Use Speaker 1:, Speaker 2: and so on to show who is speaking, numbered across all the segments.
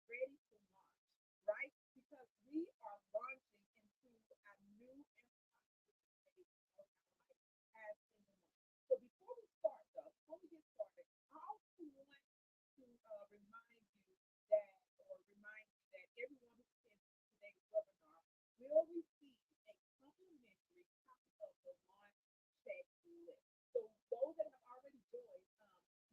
Speaker 1: ready to launch, right? Because we are launching into a new and prosperous phase of our life as single moms. So before we start, though, before we get started, I also want to remind you that, or remind you that everyone who attends today's webinar will receive a complimentary copy of the launch checklist. So those that have already joined,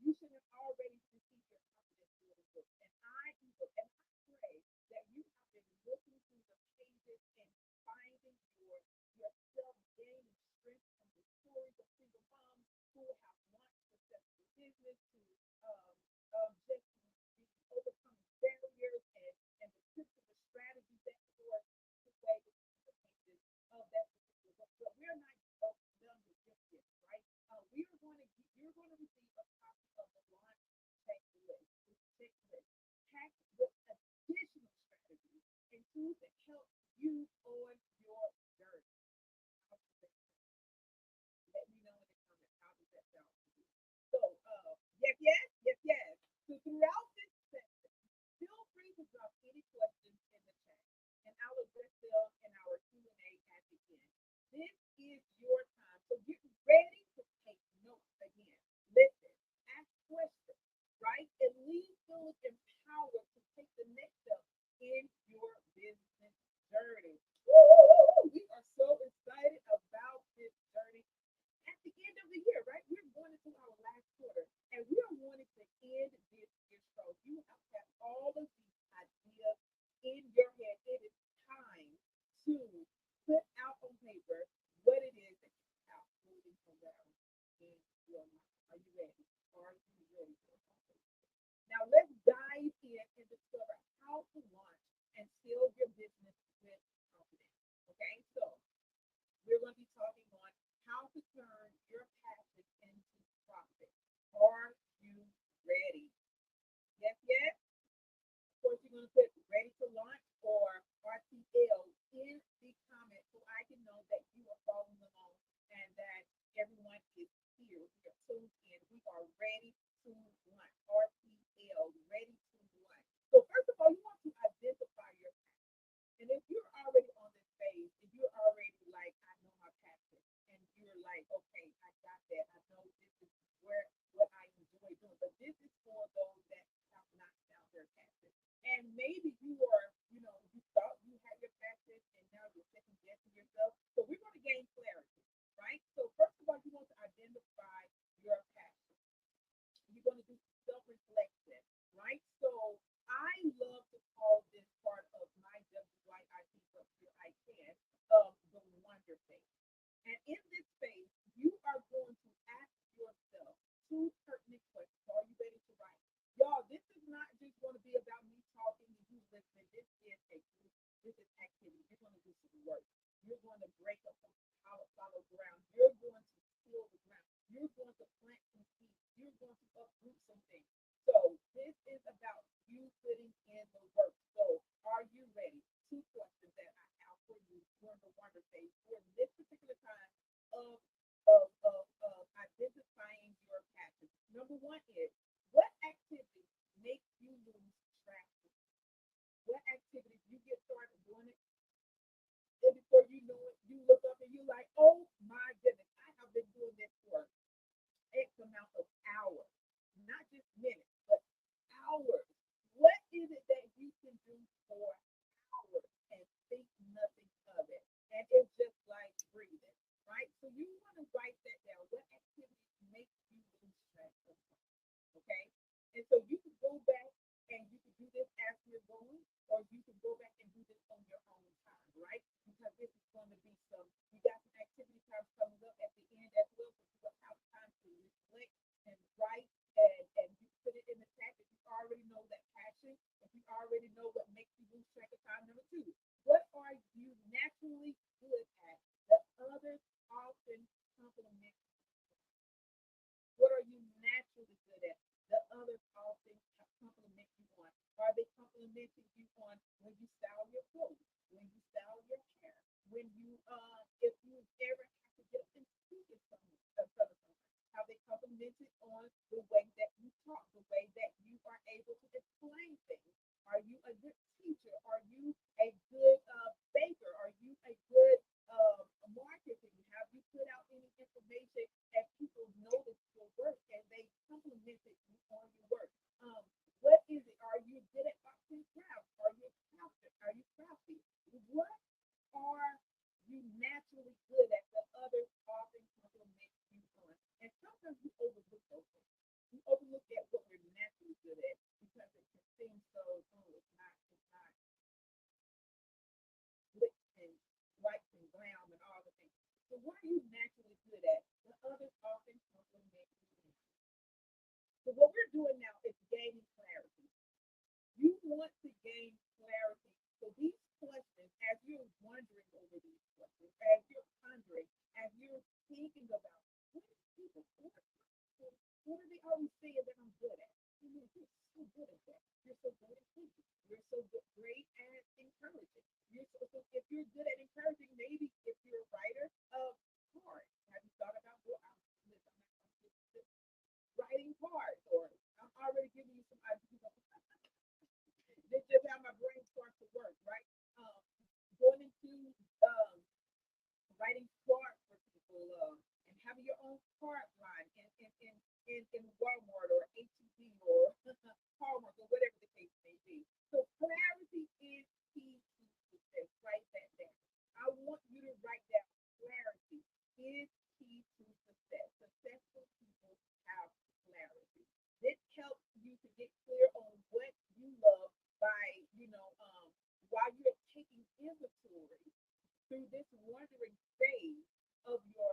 Speaker 1: you should have already received your confidence building book, and I pray that you have been looking through the pages and finding yourself gaining strength from the stories of single moms who have launched successful business to just be overcoming barriers and the tips and the strategies that Lord took away within the pages of that particular book. But we're not done with just this, right? You're going to receive a copy of the launch checklist, this checklist packed with additional strategies and tools that help you on your journey. How does that sound? Let me know in the comments. How does that sound to you? So, yes, yes, yes, yes. So throughout this session, feel free to drop any questions in the chat, and I'll address them in our Q&A at the end. This is your time, so get ready to take notes again. Listen, ask questions, right? And leave feeling empowered to take the next step in your business journey. Woo! We are so excited about this journey at the end of the year, right? We're going into our last quarter, and we are wanting to end this year strong. You have had all of these ideas in your head. It is time to put out on paper what it is that you have moving around in your life. Are you ready? Are you ready for something? Now let's dive in and discover how to launch and scale your business with confidence. Okay, so we're going to be talking on how to turn your passion into profit. Are you ready? Yes, yes. Of course, you're going to put ready to launch or RTL in the comments so I can know that you are following along and that everyone is here. We are tuned in. We are ready to launch. RTL, ready to launch. So, first of all, you want to identify your passion. And if you're already on this phase, if you're already like, I know my passion, and you're like, okay, I got that. I know this is where what I enjoy doing. But this is for those that have not found their passion. And maybe you thought you had your passion and now you're second guessing yourself. So we're going to gain clarity, right? So first of all, you want to identify your passion. You're going to do self-reflection, right? So I love to call this part of my WYIT up here I can the wonder phase. And in this phase, you are going to ask yourself two pertinent questions. Are you ready to write? Y'all, this is not just going to be about me talking and you listening. This is a group. This is activity. You're going to do some work. You're going to break up some follow ground. You're going to till the ground. You're going to plant some seeds. You're going to uproot some things. So this is about you putting in the work. So are you ready? Two questions that I have for you during the wonder phase during this particular time of of identifying your passion. Number one is what activity makes you lose traction? What activity you get started doing it, and before you know it, you look up and you're like, oh my goodness, I have been doing this for X amount of hours, not just minutes, but hours. What is it that you can do for hours and think nothing of it? And it's just like breathing, right? So you want to write that down. What activities make you lose track of time? Okay? And so you can go back and you can do this as you're going, or you can go back and do this on your own time, right? Because this is going to be you got some activity times coming up at the end as well, so you will have time to reflect and write and you put it in the chat if you already know that passion, if you already know what makes you lose track of time. Number two, what are you naturally good at that others often compliment you on? What are you naturally good at that others often compliment you on? Are they complimenting you on when you style your clothes, when you style your hair, when if you ever have to get up and speak in front of someone? Have they complimented on the way that you talk, the way that you are able to explain things? Are you a good teacher? Are you a good baker? Are you a good marketing? Have you put out any information and people notice your work and they complimented you on your work? What is it? Are you good at arts and crafts? Are you a crafter? Are you crafty? What are you naturally good at that others often compliment you on? And sometimes we overlook those things. We overlook at what we're naturally good at because it can seem so, oh, it's not glitz and lights and glam and all the things. So what are you naturally good at that others often compliment you on? So what we're doing now is gaining clarity. You want to gain clarity. So these questions, as you're wondering over these questions, as you're pondering, as you're thinking about what is people, what are they always saying that I'm good at? You know, you're so good at that. You're so good at thinking. You're so good, great at encouraging. So if you're good at encouraging, maybe if you're a writer of cards, have you thought about well, writing cards, or I'm already giving you some ideas of this just how my brain starts to work, right? Um, Going into um, writing cards for people and having your own card line in Walmart or HEB or Hallmark or whatever the case may be. So clarity is key to success. Write that down. I want you to write down clarity is key to success. Successful people have clarity. This helps you to get clear on what you love by, while you're taking inventory through this wondering phase of your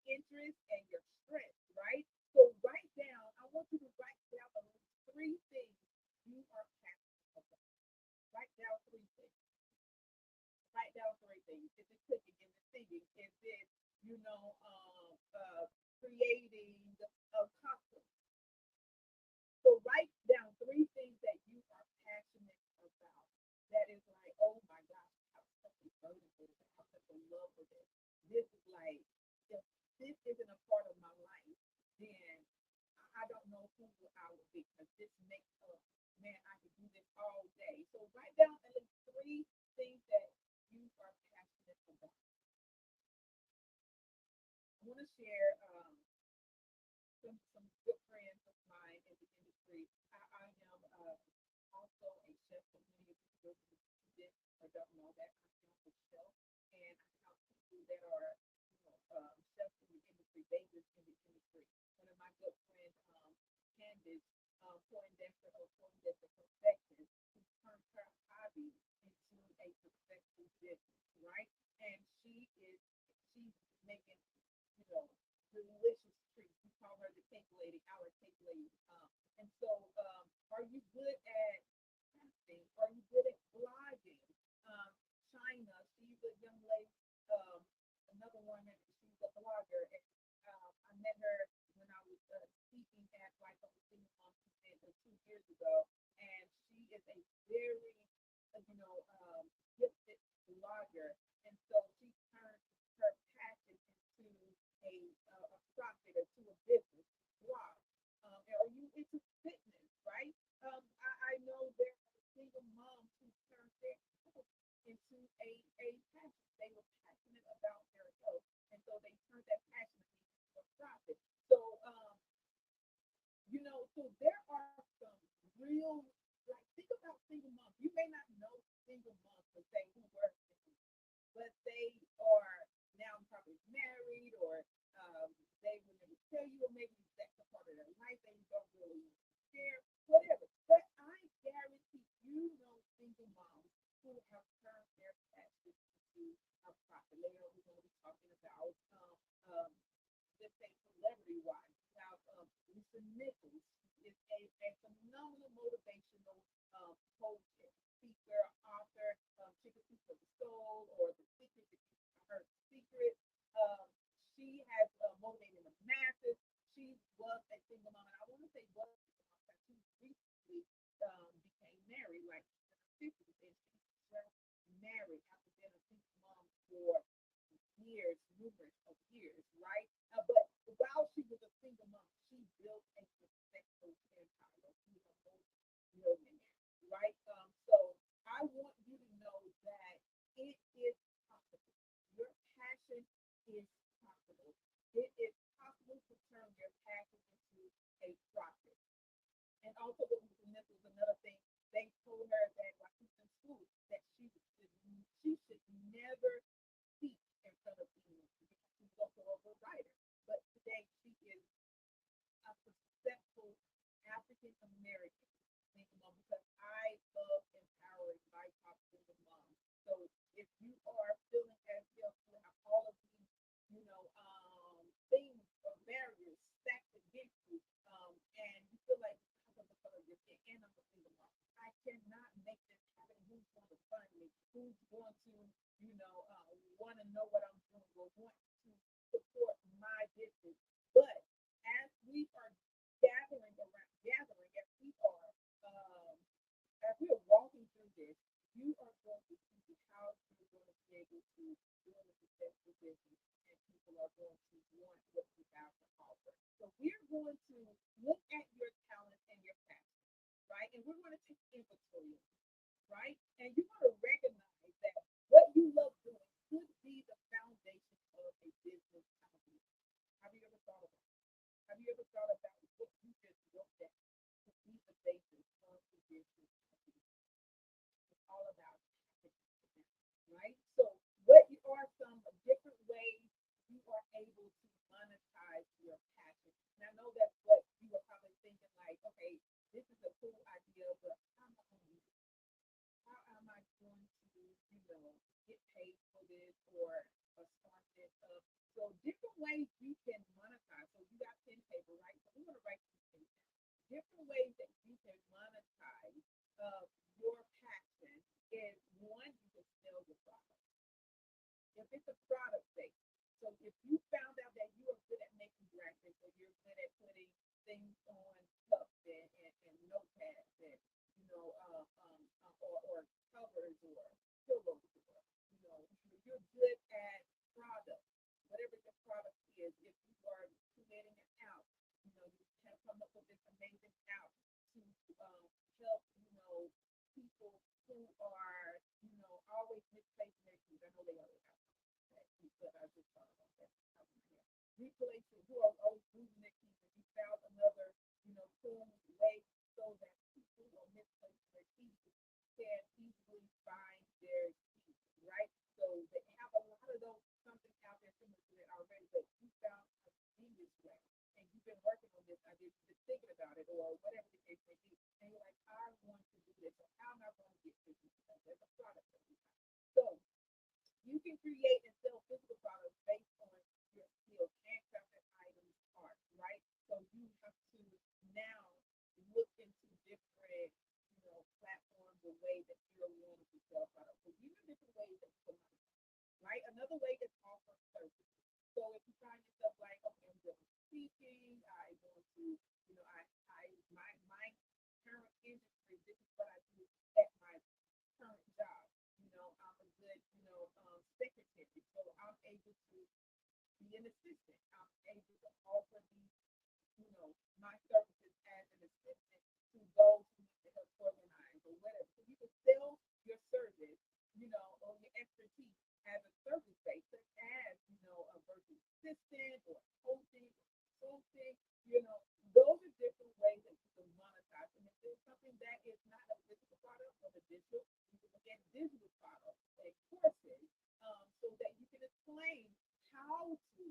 Speaker 1: interest and your strength, right? So write down, I want you to write down at least three things you are passionate about. Write down three things. Write down three things. Is it cooking? Is it singing? Is it, you know, creating costumes? So write down three things that you are passionate about. That is like, oh my gosh, I have such a burden for this. I have such a love for this. This is like, if this isn't a part of my life, then I don't know who I would be because this makes up, man, I could do this all day. So write down at least three things that you are passionate about. I want to share some good friends of mine in the industry. I am also a chef, so many of you did or don't know that I am a chef, and I help people that are, chefs in the industry, bakers in the industry. One of my good friends, Candace, Poindexter Perfection, who turned her hobby into a successful business, right? And she's making, you know, delicious treats. We call her the cake lady, our cake lady. And so, are you good at crafting? Are you good at blogging? Um, China, she's a young lady, um, another one that she's a blogger. And I met her when I was speaking at like a single mom event 2 years ago, and she is a very, gifted blogger, and so she turned her passion into a profit or to a business blog. Are you into fitness, right? I know there are single moms who turned their health into a passion. They were passionate about their health, and so they turned that passion into a profit. So, so there are some real, like, think about single moms. You may not know single moms per se who were single, but they are now probably married, or they will never tell you, or maybe that's a part of their life they don't really share, whatever. But I guarantee you know single moms who have turned their passion into a profit. Later, we're going to be talking about let's say celebrity wise. Now, Lisa Nichols is a phenomenal motivational coach, speaker, author, Chicken Soup for the Soul, or The Secret to Her Secret. Um, she has motivated the masses. She was a single mom, and I want to say was a single mom because she recently became married, like in her 50s, and she's just married after being a single mom for years, numerous of years, right? But while she was a single mom, she built a successful empire. She's a multi-millionaire, right? I want you to know that it is possible. Your passion is possible. It is possible to turn your passion into a profit. And also, and this was another thing, they told her that while she's in school, that she should never speak in front of anyone because she's also a good writer. But today she is a successful African American single mom because I love empowering BIPOC single moms. So if you are feeling as if you have all of these, things or barriers stacked against you, and you feel like because of the color of your skin, and I'm a single mom, I cannot make this happen. Who's going to fund me? Who's going to, want to know what I'm doing or want to support my business? But as we are gathering as we are, um, as we are walking through this, you are going to see how you're going to be able to build a successful business, and people are going to want what you have to offer. So we're going to look at your talents and your passion, right? And we're going to take inventory of it, right? And you're going to recognize that what you love doing could be the foundation of a business company. Have you ever thought about it? Have you ever thought about what you just looked at to be the basis of the business company? It's all about happiness, right? So, what are some different ways you are able to monetize your passion? And I know that's what you were probably thinking, like, okay, this is a cool idea, but how am I going to use it? How am I going to, get paid for this or start this up? So, different ways you can monetize. So, you got pen and paper, right? So, we're going to write these things down. Different ways that you can monetize uh, your passion is one, you can sell your product. If it's a product based, so if you found out that you are good at making graphics or you're good at putting things on cups and notepads and or covers or pillows or you're good at products, whatever the product is. If you are creating an app, you have come up with this amazing app to help people who are always misplacing their keys. I know they always have but I just thought about that replacing who are always losing their keys. If you found another cool way so that people who are misplacing their keys can easily find their keys, right? So they have a lot of those something out there similar to it already, but you found a genius way and you've been working on this idea, you've been thinking about it or whatever the case may be, and you're like, I want to do this. So how am I going to get this? There's a product that we have. So you can create and sell physical products based on your skills, handcrafted items, art, right? So you have to now look into different, platforms or ways that you're willing to sell products. So these are different ways that you can monetize, right? Another way is offer services. So if you find yourself like, okay, I'm doing speaking, I want to, my current industry, this is what I do at my current job. I'm a good, secretary. So I'm able to be an assistant. I'm able to offer these, my services as an assistant to those who need to help organize or whatever. So you can sell your service, or your expertise as a service base, such as, a virtual assistant or coaching or consulting, those are different ways that you can monetize. And if there's something that is not a physical product but a digital, you can look at digital products like courses, so that you can explain how to,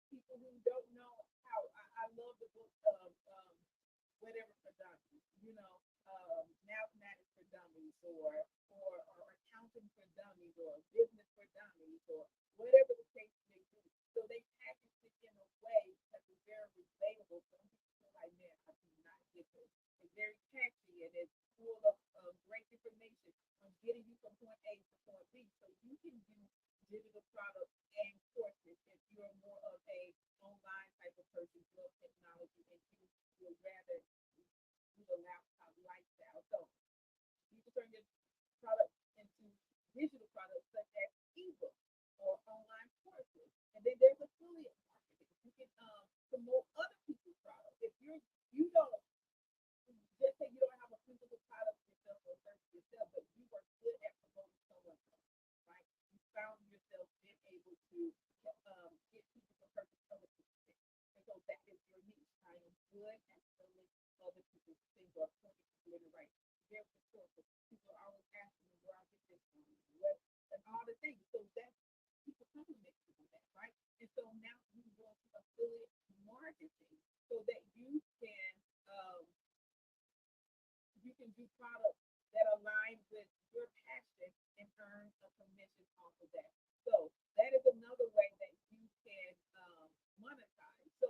Speaker 1: people who don't know how. I love the book of whatever for dummies, mathematics for dummies or accounting for dummies or business for dummies or whatever the case may be. So they package it in a way that is very relatable. Some people feel like, man, I do not get this. It's very catchy and it's full of great information on getting you from point A to point B. So you can use digital products and courses if you're more of a online type of person, you love technology, and you would rather do the laptop lifestyle. So you can turn your products into digital products such as ebooks or online courses. And then there's affiliate marketing. You can promote other people's products. If you don't just say you don't have a physical product yourself or service yourself, but you good at selling other people's things or pointing people in the right. Very resourceful. People are always asking me where I get this from, what, and all the things. So that's people compliment you on that, right? And so now you go to affiliate marketing so that um, you can do products that align with your passion and earn a commission off of that. So that is another way that you can monetize. So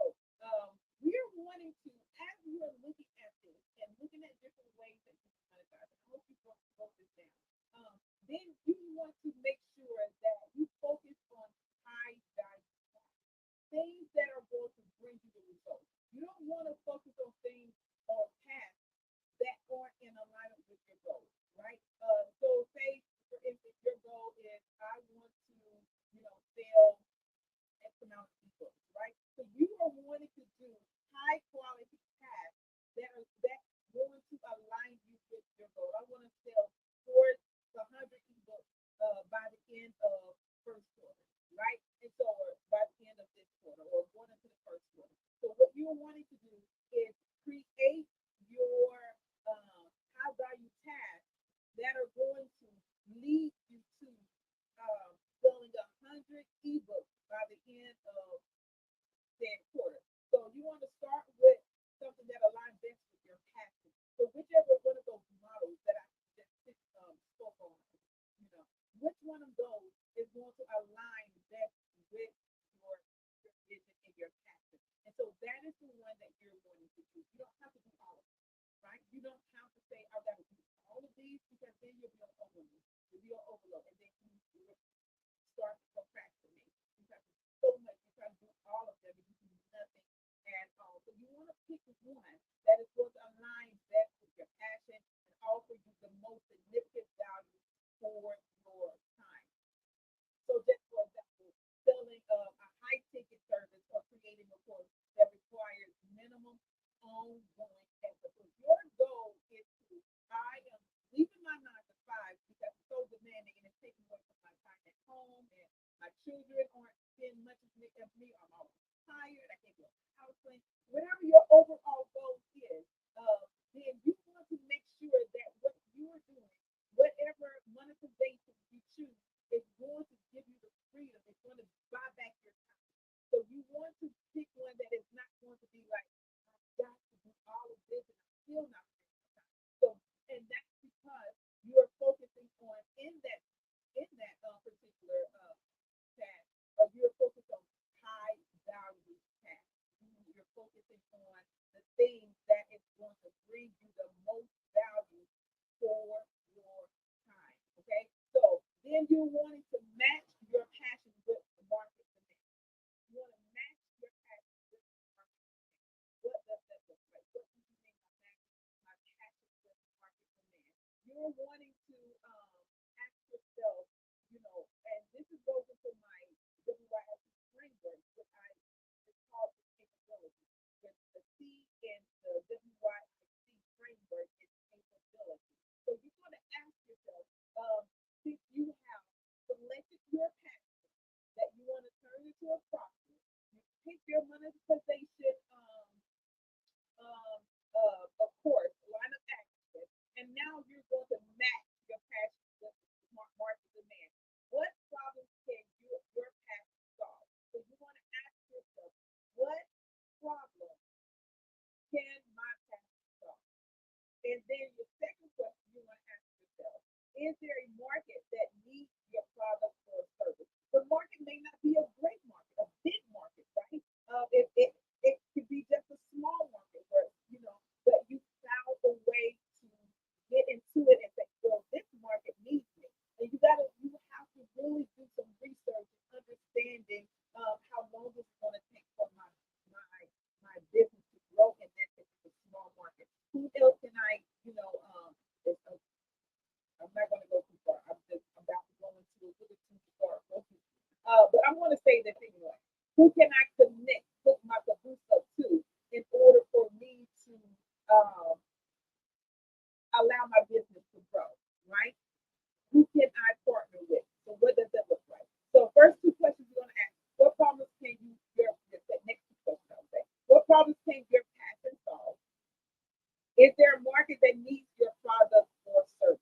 Speaker 1: we're wanting to, as you are looking at this and looking at different ways that you can monetize, and I hope you wrote this down. Then you want to make sure that you focus on high value things that are going to bring you the results. You don't want to focus on things or tasks that aren't in alignment with your goals, right? So say, for instance, your goal is I want to, sell X amount of ebooks, right? So you are wanting to do high quality tasks that going to align you with your goal. I want to sell four to 100 ebooks by the end of first quarter, right? And so, or by the end of this quarter, or going into the first quarter. So what you're wanting to do is create your high value tasks that are going to lead you to selling 100 ebooks by the end of that quarter. So you want to start with something that aligns best with your passion. So whichever one of those models that I just spoke on, you know, which one of those is going to align best with your vision and your passion. And so that is the one that you're wanting to do. You don't have to do all of them, right? You don't have to say, I've got to do all of these because then you'll be on overload. You'll be on overload. And then you start to procrastinate because it's so much. You try to do all of them and you do nothing at all. So you want to pick one that is going to align best with your passion and offer you the most significant value for your time. So just for example, selling a high ticket service or creating a course that requires minimum ongoing effort. So your goal is to, I am leaving my 9 to 5 because it's so demanding and it's taking away from my time at home and my children aren't spending much of me. I'm always tired. I can't do counseling. Whatever your overall goal is, then you want to make sure that what you're doing, whatever monetization you choose, is going to give you the freedom. It's going to buy back your time. So you want to pick one that is not going to be like, I've got to do all of this and I'm still not spending my time. So, and that's because you're focusing on in that particular task, you're focused on high value tasks. You're focusing on the things that is going to bring you the most value for your time. Okay, so then you're wanting to match your passion with the market demand. You want to match your passion with the market demand. What does that look like? What do you mean by matching my passion with the market demand? You're wanting to ask yourself, and this is goes into my WYSC framework, which I it's called the capability. The C in the WYSC framework is capability. So you're going to ask yourself, since you have selected your passion that you want to turn into a profit, you pick your monetization of course, line of action, and now you're going to match your passion with market demand. What problems can your passion solve? So you want to ask yourself, what problem can my passion solve? And then your second question you want to ask yourself, is there a market that needs your product or service? The market may not be a great market, a big market, right? It could be just a small market where, but you found a way to get into it and say, well, this market needs me. And you have to really do some research and understanding how long it's going to take for my my business to grow in that particular small market. Who else can I, it's, I'm not going to go too far. I'm about to go into a little too far. But I'm going to say this anyway. Who can I connect, put my caboose up to in order for me to um, allow my business to grow, right? Who can I partner with? So what does that look like? So first two questions you're going to ask, what problems can your next two questions I would say, what problems can your passion Is there a market that needs your product or service?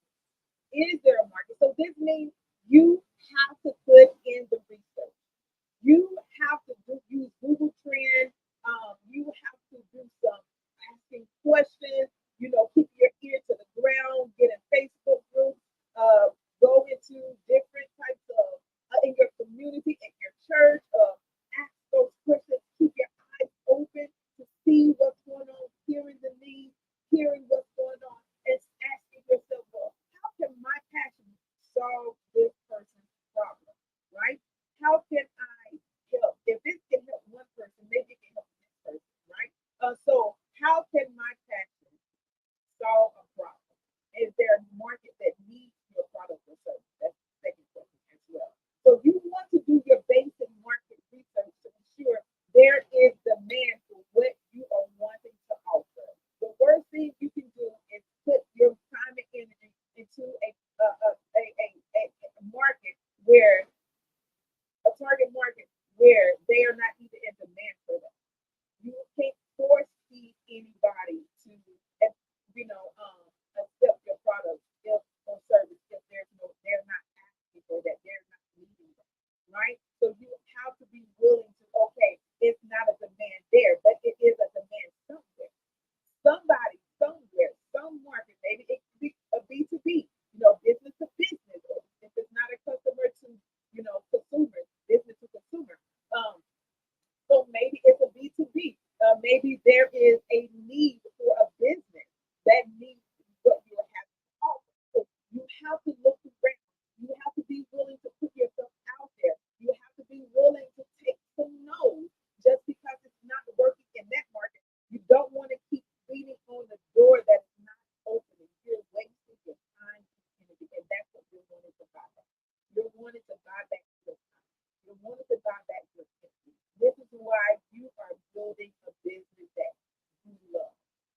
Speaker 1: Is there a market? So this means you have to put in the research. You have to use Google Trend. You have to do some asking questions. Keep your ear to the ground. Get in Facebook groups. Go into different types of in your community, in your church. Ask those questions. Keep your eyes open to see what's going on, hearing the needs, hearing what's going on, and asking yourself, well, how can my passion solve this person's problem? Right? How can I help? If this can help one person, maybe it can help the next person, right? So how can my passion solve a problem? Is there a market that needs your product or service? That's the second question as well. So you want to do your basic market research to ensure there is demand for what you are wanting to offer. The worst thing you can do is put your time and energy into a market where a target market where they are not even in demand for that. You can't force feed anybody to, accept your product if or service if they're not asking for that, they're not needing that, right? So you have to be willing to, okay, it's not a demand there, but it is a demand somewhere. Somebody, somewhere, some market, maybe it could be a B2B, business to business, or if it's not a customer to, consumer, business to consumer. So maybe it's a B2B. Maybe there is a need for a business that needs what you have to offer. So you have to look around. You have to be willing to put yourself out there. You have to be willing to take some no's just because it's not working in that market. You don't want to keep beating on the door that is not opening. You're wasting your time and energy, and that's what you're wanting to buy back. You're wanting to buy back your time. You're wanting to buy back your energy. This is why you are building a business that you love.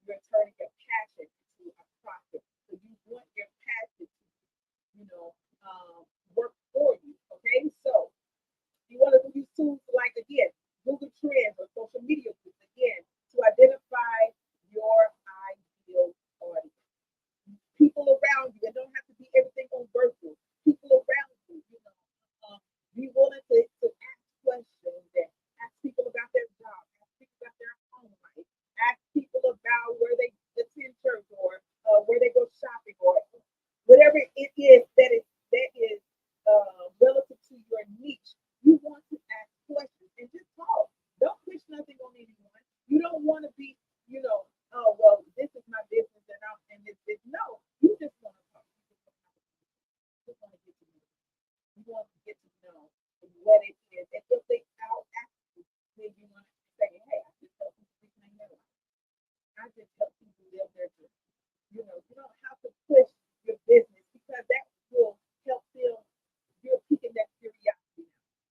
Speaker 1: You're turning your passion into a profit. So you want your passion to, work for you. Okay, so you want to use tools like, again, Google Trends or social media tools, again, to identify your ideal audience. People around you. It don't have to be everything on virtual. People around you, be willing to ask questions and ask people about their job, ask people about their home life, ask people about where they attend church or where they go shopping or whatever it is that is relative to your niche. You want to ask questions and just talk. Don't push nothing on anyone. You don't want to be, oh well, this is my business and I'm and this. No, you just want to talk. You just want to get to know. You want to get to know what it is. And if they out ask you, then you want to say, hey, I just help people reclaim their life. I just help people live their dream. You don't have to push your business because that will help them. You're piquing that curiosity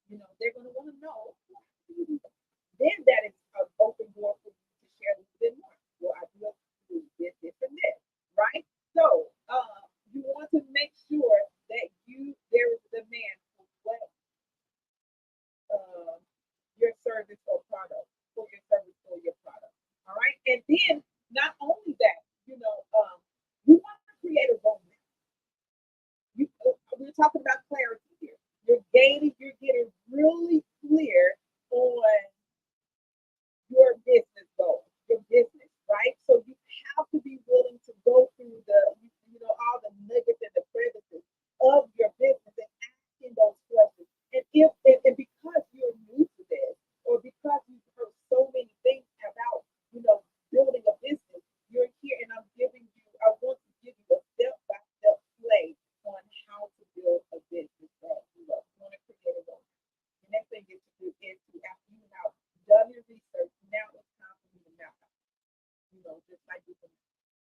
Speaker 1: now. They're going to want to know, "Well, how do you do that?" Then that is an open door for you to share a little bit more. Well, I do this, and this, right? So you want to make sure that there is a demand for what uh, your service or product, for your service or your product. All right. And then not only that, you want to create a roadmap. We're talking about clarity here. You're getting really clear on your business goals, your business, right? So you have to be willing to go through all the nuggets and the crevices of your business and asking those questions. And because you're new to this, or because you've heard so many things about, building a business, you're here and I want to give you a step-by-step play on how to build a business that you love. You want to create a roadmap. The next thing is to do is to, after you have done your research, now it's time for you to map out. Just like you can,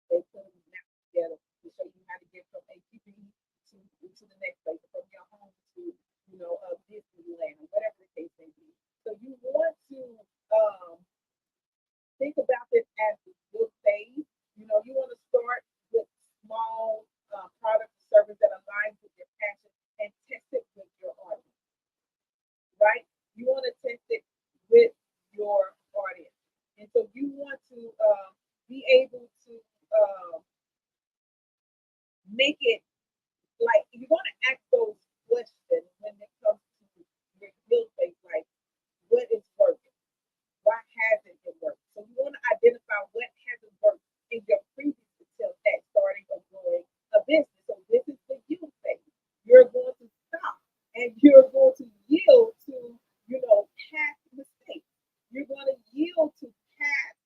Speaker 1: they put a map together to show you how to get from A to B to the next place, from your home to, Disneyland or whatever the case may be. So you want to think about this as a good phase. You want to start with small product or service that aligns with your passion and test it with your audience, right? You want to test it with your audience. And so you want to be able to make it like you want to ask those questions when it comes to your real estate, like what is working, why hasn't it worked? So you want to identify what hasn't worked in your previous attempt at starting or growing a business. So this is the you phase. You're going to stop and you're going to yield to, past mistakes. You're going to yield to past,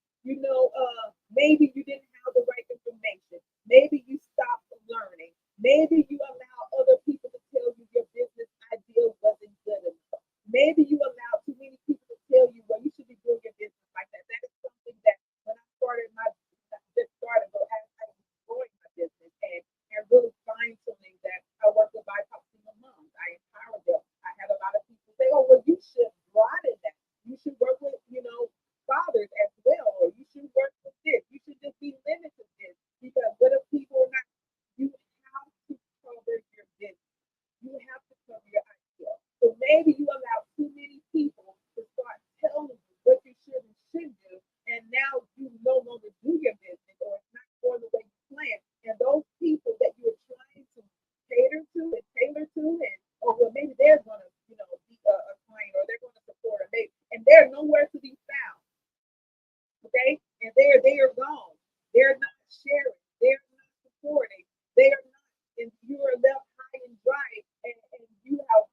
Speaker 1: maybe you didn't have the right information. Maybe you stopped learning. Maybe you allow other people to tell you your business idea wasn't good enough. Maybe you allow too many people to tell you, well, you should be doing your business like that. That is something that when I started my just started, but as I was growing my business and really fine tuning that I work with BIPOC single moms. I empower them. I had a lot of people say, oh, well, you should broaden that. You should work with, fathers as well, or you should work with this. You should just be limited to this. Because what if people are not, you have to cover your business. You have to cover your idea. So maybe you allow too many people to start telling you what you should and shouldn't do, and now you no longer do your business or it's not going the way you planned. And those people that you're trying to cater to and tailor to, and or well, maybe they're going to, be a client or they're going to support a maybe, and they're nowhere to be found. Okay, and they are gone. They're not sharing. They're not supporting. They are not, and you are left high and dry, and you have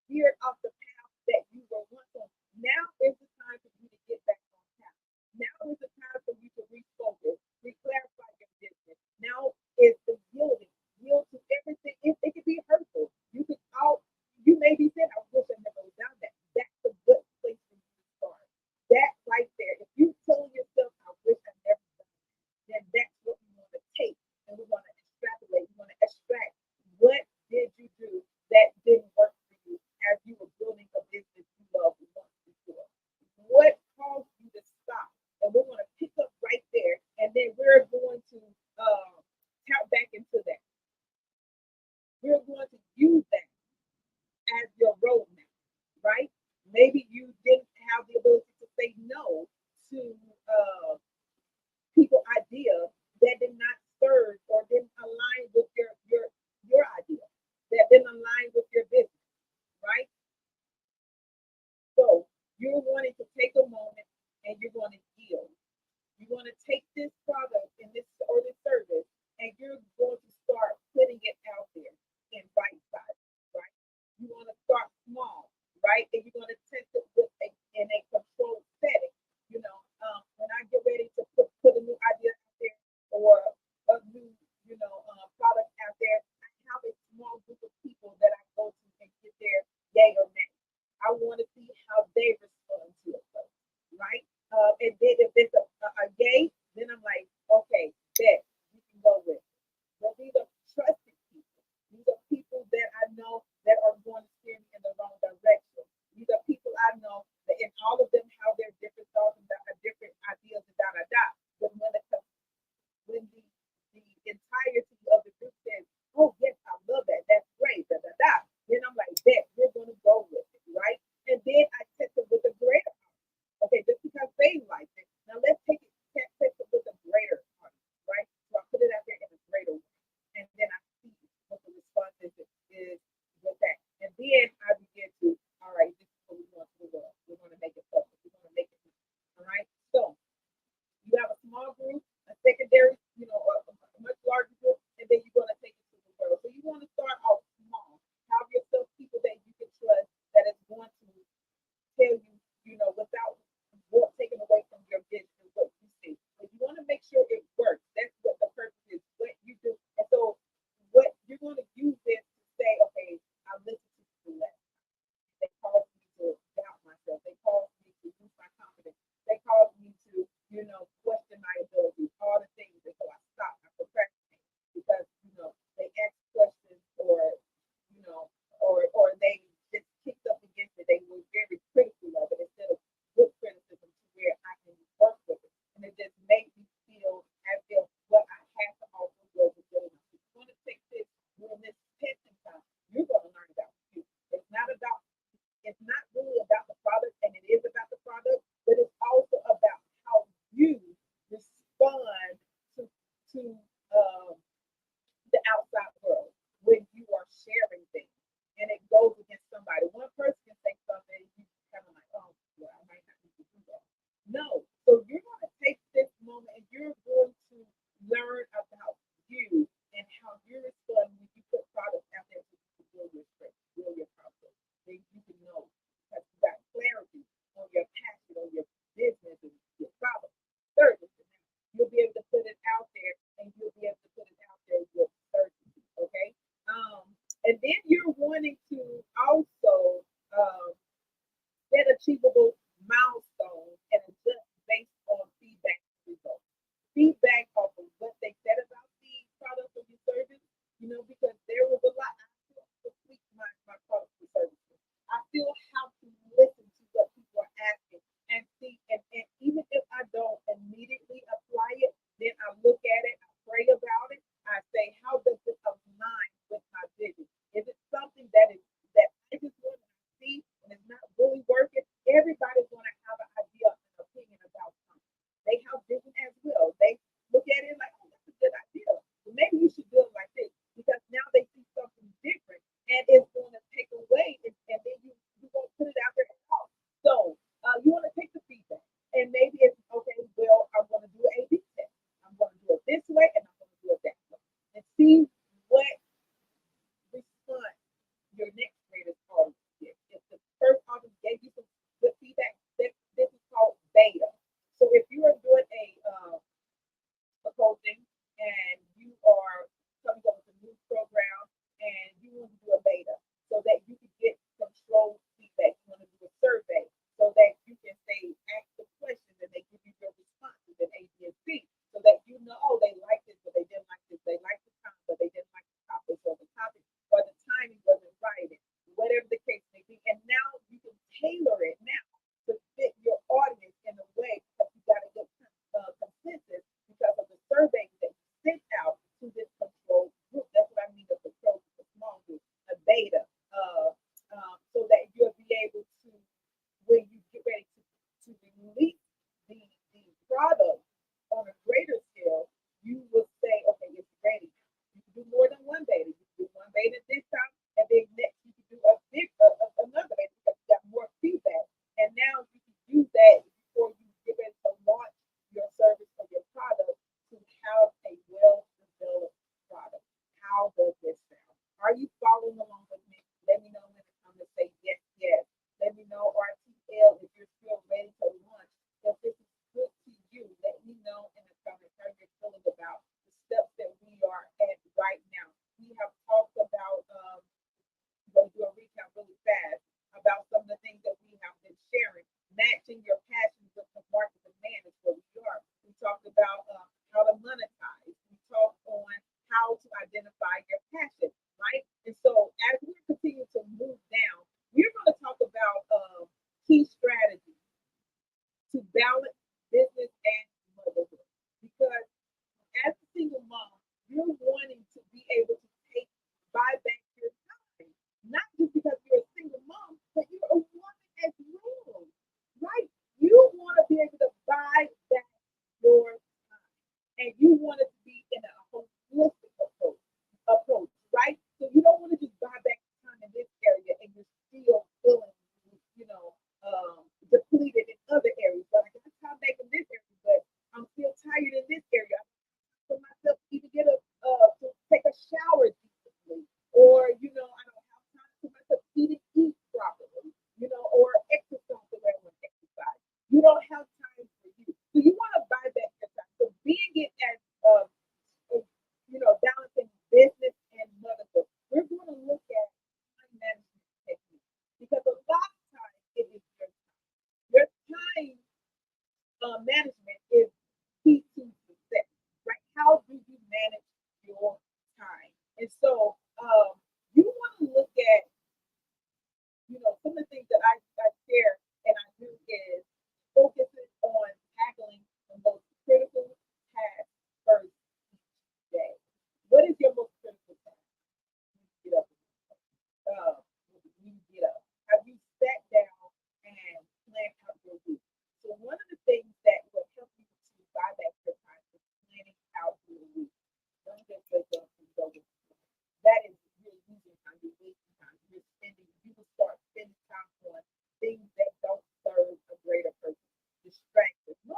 Speaker 1: veered off the path that you were once on. Now is the time for you to get back on path. Now is the time for you to refocus, reclarify your business. Now is the yielding. Yield to everything. It could be hurtful. You may be saying, I wish I never done that. That's a good place for you to start. That right there. If you tell yourself, I wish I never done that, then that's what we want to take and we want to extrapolate. We want to extract what did you do that didn't work for you as you were building a business you loved once before? What caused you to stop? And we're going to pick up right there, and then we're going to tap back into that. We're going to use that as your roadmap, right? Maybe you didn't have the ability to say no to people idea that did not serve or didn't align with your idea, that didn't align with your business, right? So you're wanting to take a moment and you're going to yield. You want to take this product and this or this service, and you're going to start putting it out there in bite size, right? You want to start small, right? And you're going to test it in a controlled setting. When I get ready to put a new idea out there or a new, product out there, I have a small group of people that I go to and get their yay or nay. I want to see how they respond to it first, right? And then if it's a yay, then I'm like, okay, bet you can go with it. But these are trusted people. These are people that I know that are going to steer me in the wrong direction. These are people I know that, and all of them have their different thoughts and different ideas and da da da. But when the entirety of the group says, "Oh yes, I love that. That's great," da da da. Then I'm like, "Bet we're going to go with it, right?" And then I test it with a greater. Okay, just because they like it. Now let's test it with a greater audience, right? So I put it out there in a greater way, and then I see what the response is with that, and then I begin to, all right, this is what we want to do. We're going to make it public. We're going to make it, all right. So you have a small group, a secondary, a much larger group, and then you're going to take it to the world. So you want to start off small. Have yourself people that you can trust that is going to tell you, without taking away from your vision, what you see. But you want to make sure it works. That's what the purpose is, what you do. And so what you're going to use this to say, okay, I listened to people last. They caused me to doubt myself. They caused me to lose my confidence. They caused me to, question my ability. and you want it to be in a holistic approach, right? So you don't want to just buy back time in this area and you're still feeling, you know, depleted in other areas. But I got time back in this area, but I'm still tired in this area. For myself to even get a to take a shower decently, or I don't have time for myself to eat properly, or exercise the way I want to exercise. You don't have time for you, so you want to buy back your time. So being it as balancing business and motherhood, we're going to look at time management techniques because a lot of times it is your time management is key to success, right? How do you manage your time? And so you want to look at, some of the things that I share and I do is focusing on tackling the most critical tasks first each day. What is your most critical task? Get up. When you get up. Have you sat down and planned out your week? So one of the things that will help you to buy back your time is planning out your week. Don't just wake up and go with the flow. That is you're losing time, you're wasting time, you will start spending time on things that don't serve a greater purpose. Distractions. No,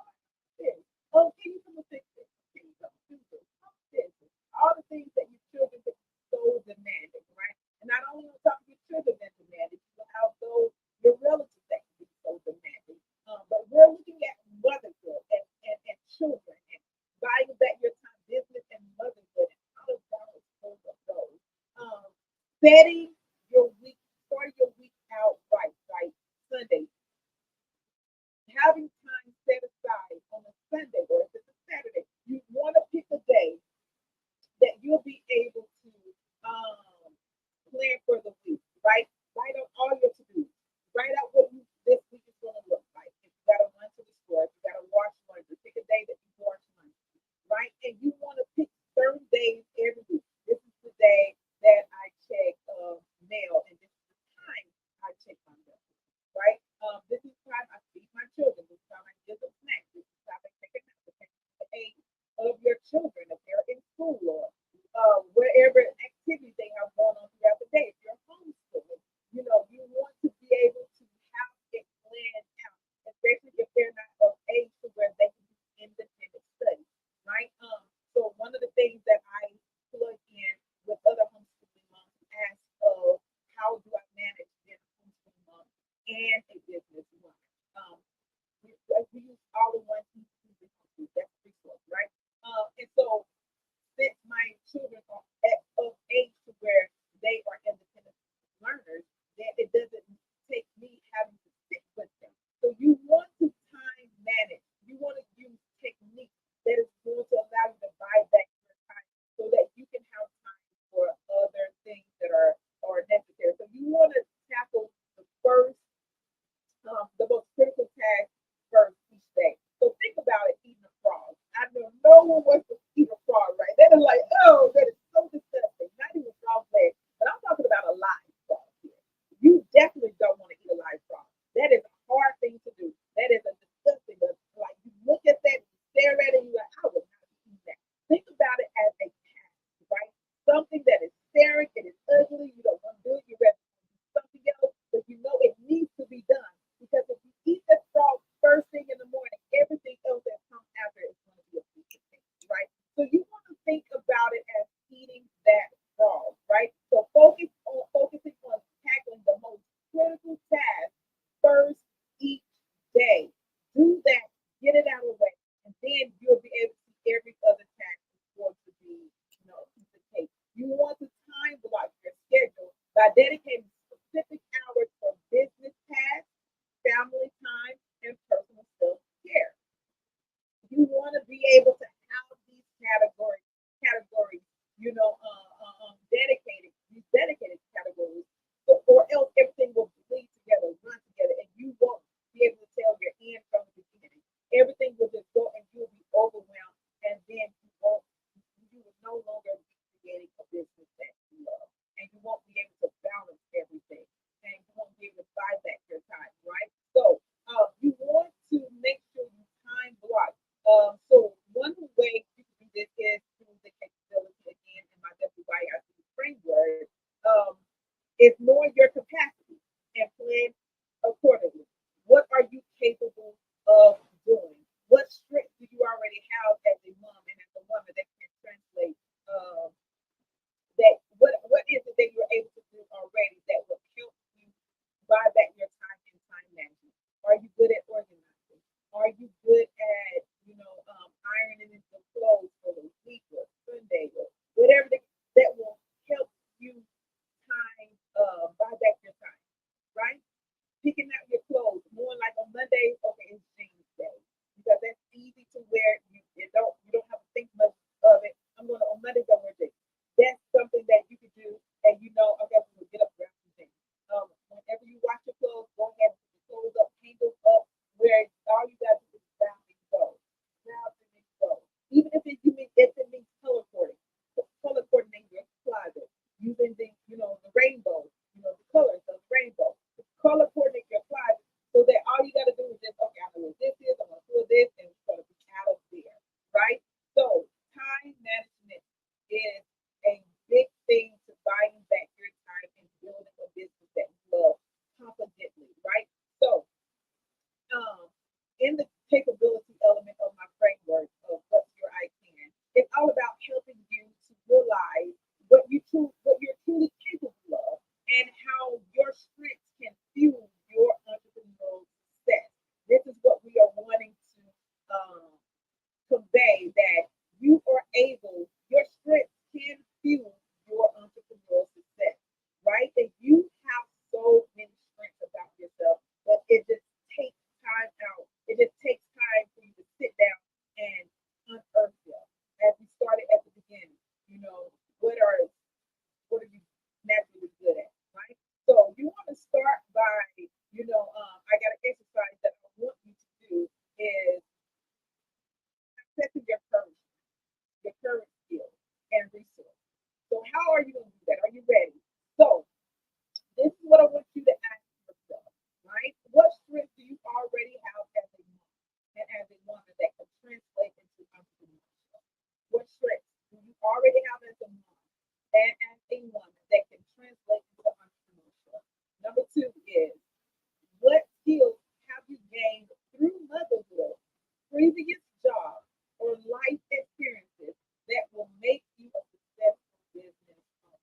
Speaker 1: this. Oh, can you come and fix this? Can you come and do this? Come this. All the things that your children get so demanding, right? And not only on top of your children that demanding, you will have those your relatives that can be so demanding. But we're looking at motherhood and children and buying back your time, business and motherhood, and how to balance both of those. Um, Setting your week, starting your week out right, like Sunday, having time set aside on a Sunday or if it's a Saturday, you want to pick a day that you'll be able to um, plan for the week, right? Write out all your to do. Write out what this week is going to look like. If you got to run to the store, if you got to wash laundry, pick a day that you wash laundry, right? And you want to pick certain days every week. This is the day that I check mail, and this is the time I check my mail, right? This is time I feed my children. This is time I give them snacks. This is time I take a nap. Depending on the age of your children, if they're in school or whatever activities they have going on throughout the day. If you're homeschooling, you want to be able to have it planned out, especially if they're not of age to where they can do independent study, right? So one of the things that I plug in with other homeschooling moms and ask of how do I manage being a homeschooling mom and a business woman? Um, we use all in one easy. That's a resource, right? And so since my children are of age to where they are independent learners, that it doesn't take me having to sit with them. So you want to time manage. You want to use techniques that is going to allow you to buy back your time so that you can have time for other things that are necessary. So you want to tackle the most critical task first each day. So think about it eating a frog. I know no one wants to eat a frog, right? They're like, oh, that is so disgusting. Not even frog legs. But I'm talking about a live frog here. You definitely don't want to eat a live frog. That is a hard thing to do. That is a disgusting. Like you look at that, you stare at it, and you're like, I would not eat that. Think about it as a task, right? Something that is staring, it is ugly, you don't want to do it, you rather do something else, but you know it needs to be done. Because if you eat that frog first thing in the morning, everything else that comes after is going to be a piece of cake, right? So you want to think about it as eating that frog, right? So focusing on tackling the most critical task first each day. Do that, get it out of the way, and then you'll be able to see every other task is going to be, a piece of cake. You want to time block your schedule by dedicating specific hours for business tasks, family time, and personal self care. You want to be able to have these categories, these dedicated categories, so, or else everything will bleed together, run together, and you won't be able to tell your end from the beginning. Everything will just go, and you'll be overwhelmed, and then you will no longer be creating a business that you love, and you won't be able to balance everything, and you won't be able to buy back your time, right? So you want to make sure you time block. So one able, your strength can fuel your entrepreneurial success, right? And you have so many strengths about yourself, but it just takes time out. It just takes time for you to sit down and unearth them. As we started at the beginning, you know, what are what are you naturally good at, right? So you want to start by, I got an exercise that I want you to do is assessing your current skills and resources. So how are you going to do that? Are you ready? So this is what I want you to ask yourself, right? What strengths do you already have as a mom and as a woman that can translate into entrepreneurship? What strengths do you already have as a mom and as a woman that can translate into entrepreneurship? Number two is what skills have you gained through motherhood, previous jobs, or life experiences that will make you a successful business owner?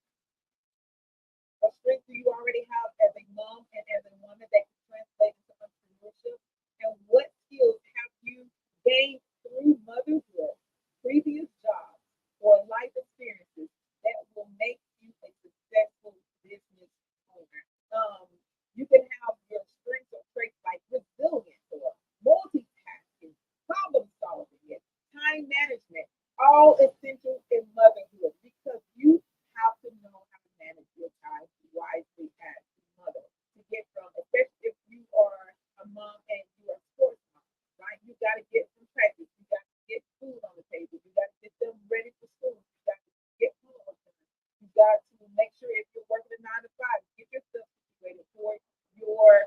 Speaker 1: What strength do you already have as a mom and as a woman that can translate into entrepreneurship? And what skills have you gained through motherhood, previous jobs, or life experiences that will make you a successful business owner? Um, you can have your strengths or traits like resilience or multitasking, problem solving, and time management, all essential in motherhood because you have to know how to manage your time wisely as a mother to get from, especially if you are a mom and you are a sports mom, right? You got to get some practice. You got to get food on the table. You got to get them ready for school. You got to get homework done. You got to make sure if you're working a 9 to 5, get yourself situated for your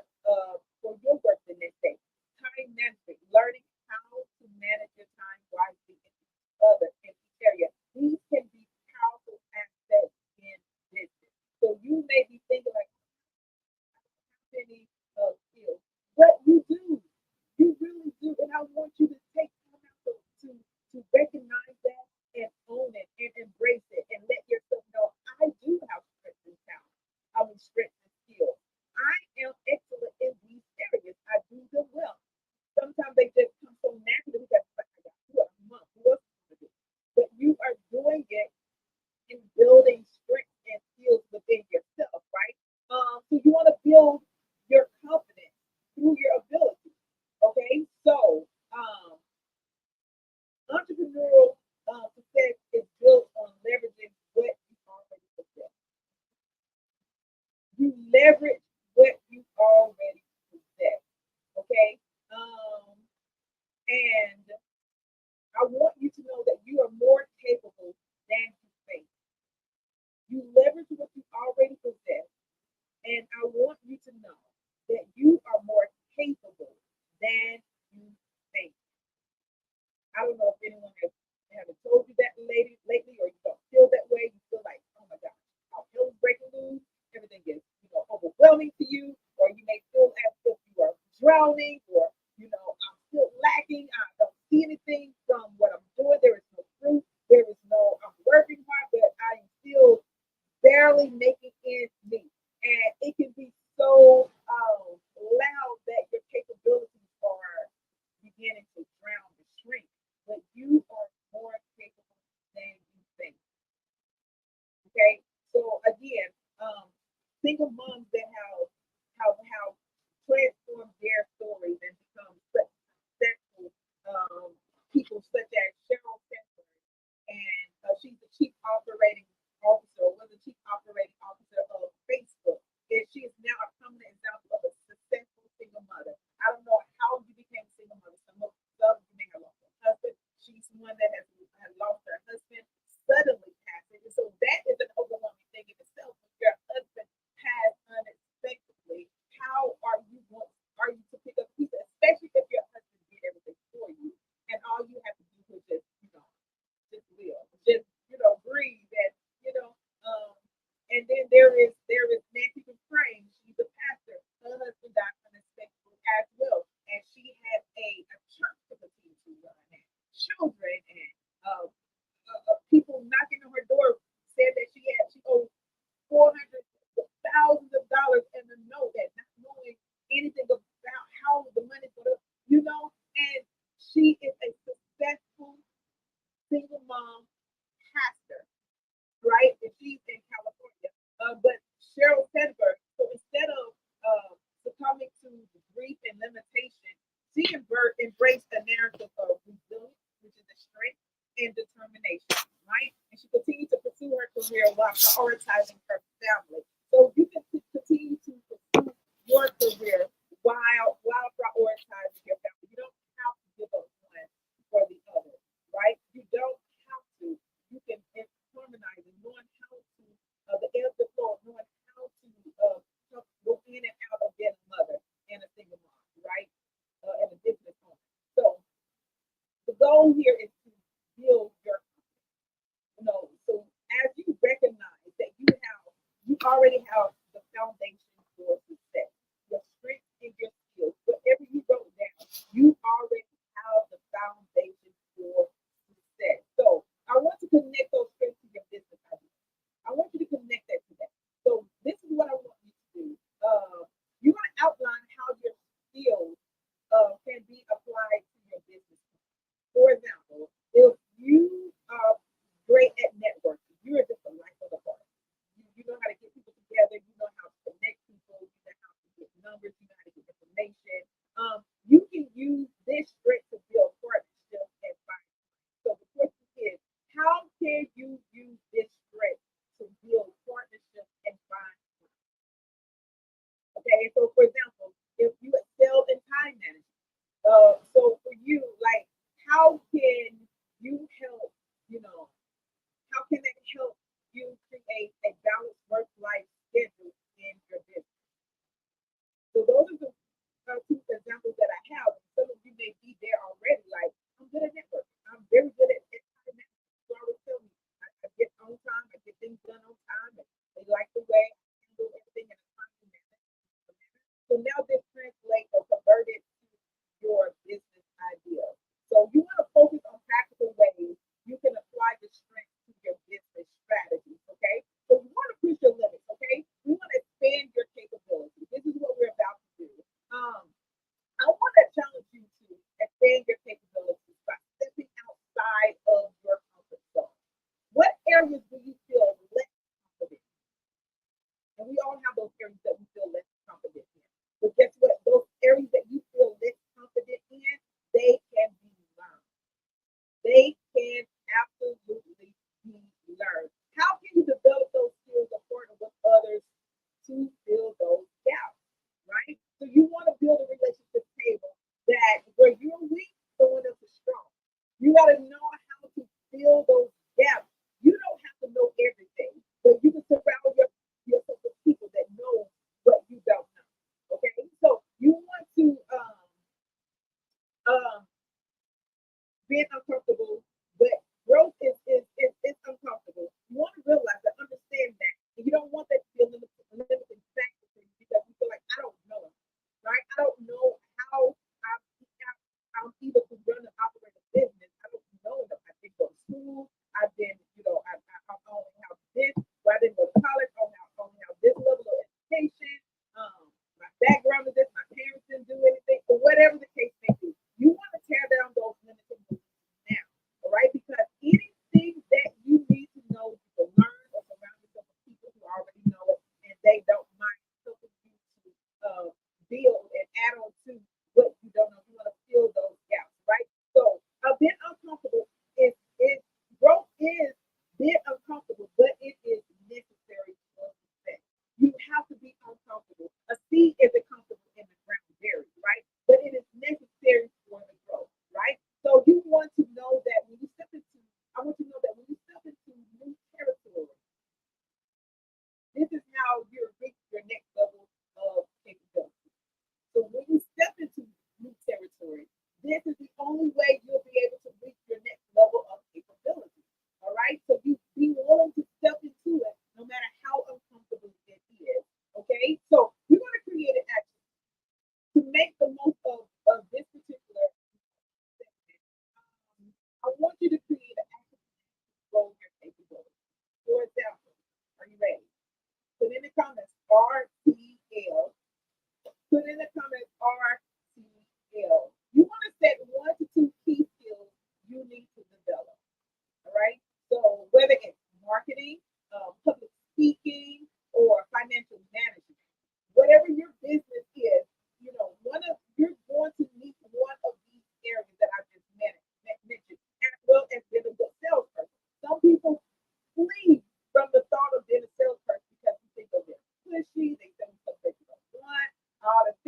Speaker 1: work the next day. Time management, learning how to manage your time wisely in each other in each area. These can be powerful assets in business. So you may be thinking like many skills, but you do. You really do. And I want you to take time out to recognize that and own it and embrace it and let yourself know I do have strengths and talent. I mean strengths and skills. I am excellent in these areas. I do them well. Sometimes they just come so naturally because like, I got you a month. Who else is gonna do it? But you are doing it in building strength and skills within yourself, right? So you want to build your confidence through your ability. Okay, so entrepreneurial success is built on leveraging what you already possess. You leverage what you already possess. Okay, and I want you to know that you are more capable than you think. You leverage what you already possess. And I want you to know that you are more capable than you think. I don't know if anyone has haven't told you that lately, or you don't feel that way. You feel like, oh my gosh, our hell is breaking loose. Everything is, overwhelming to you, or you may feel as if you are drowning, or I'm still lacking. I don't see anything from what I'm doing. There is no fruit. There is no. I'm working hard, but I am still barely making ends meet. And it can be so loud that your capabilities are beginning to drown and shrink. But you are more capable than you think. Okay? So again, single moms that have transformed their stories and become such successful people such as Cheryl Sandberg, and she's the chief operating officer, was the chief operating officer of Facebook, and she is now a prominent example of a successful single mother. I don't know how you became a single mother. Some of you may have lost her husband. She's one that has lost her husband suddenly passing, and so that is an overwhelming thing in itself. When your husband has unexpectedly, how are you to pick up pieces, especially if your husband did everything for you, and all you have to do is just live, just breathe, and you know. Um, and then there is Nancy Dufresne. She's a pastor. Her husband died unexpectedly as well, and she had a church to continue to run, and children, and people knocking on her door said that she owed 400 thousands of dollars in a note, that not knowing anything about how the money's going to. And she is a successful single mom right? And she's in California. But Cheryl Sandberg, so instead of succumbing to grief and limitation, she embraced a narrative of resilience, which is a strength and determination, right? And she continued to pursue her career while prioritizing her family. So you can continue to pursue your career while prioritizing your family. You don't have to give up one for the other, right? You don't have to. You can harmonize and knowing how to the ebb the flow, knowing how to go in and out of being a mother and a single mom, right? And a business owner. So the goal here is to build your so as you recognize that you already have the foundation for success, your strength and your skills, whatever you wrote down, you already have the foundation for success. So I want to connect those strengths to your business idea. I want you to connect that to that. So this is what I want you to do. You're going to outline how your skills can be applied to your business. For example, if you are great at networking, you're just a life of the party. You know how to get people together, you know how to connect people, you know how to get numbers, you know how to get information. You can use this strength to build partnerships and find. So the question is, how can you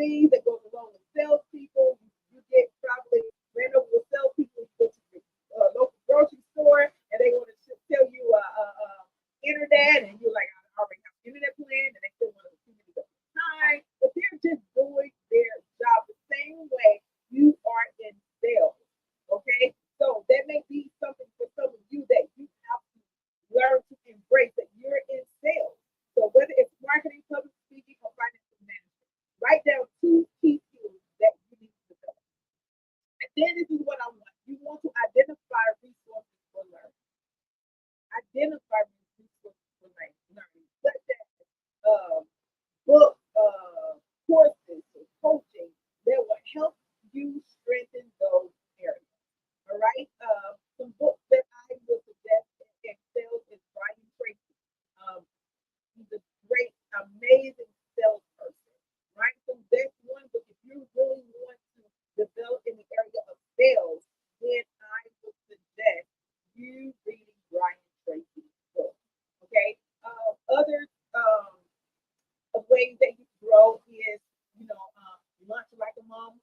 Speaker 1: things that goes along with salespeople. You get probably ran over with salespeople. You go to the local grocery store and they want to sell you internet, and you're like, I already have an internet plan, and they still want to see you the time, but they're just doing their job the same way you are in sales. Okay, so that may be something for some of you that you have to learn to embrace that you're in sales. So whether it's marketing, public speaking, or financial management, write down two key skills that you need to develop. And then this is what I want. You want to identify resources for learning. Identify resources for learning, such as book courses or coaching that will help you strengthen those areas. All right. Some books that I would suggest in sales is Brian Tracy. Um, he's a great, amazing salesperson, right? So that's one book. If you really want to develop in the area of sales, then I would suggest you reading Brian Tracy's book. Okay. Other ways that you grow is, launch like a mom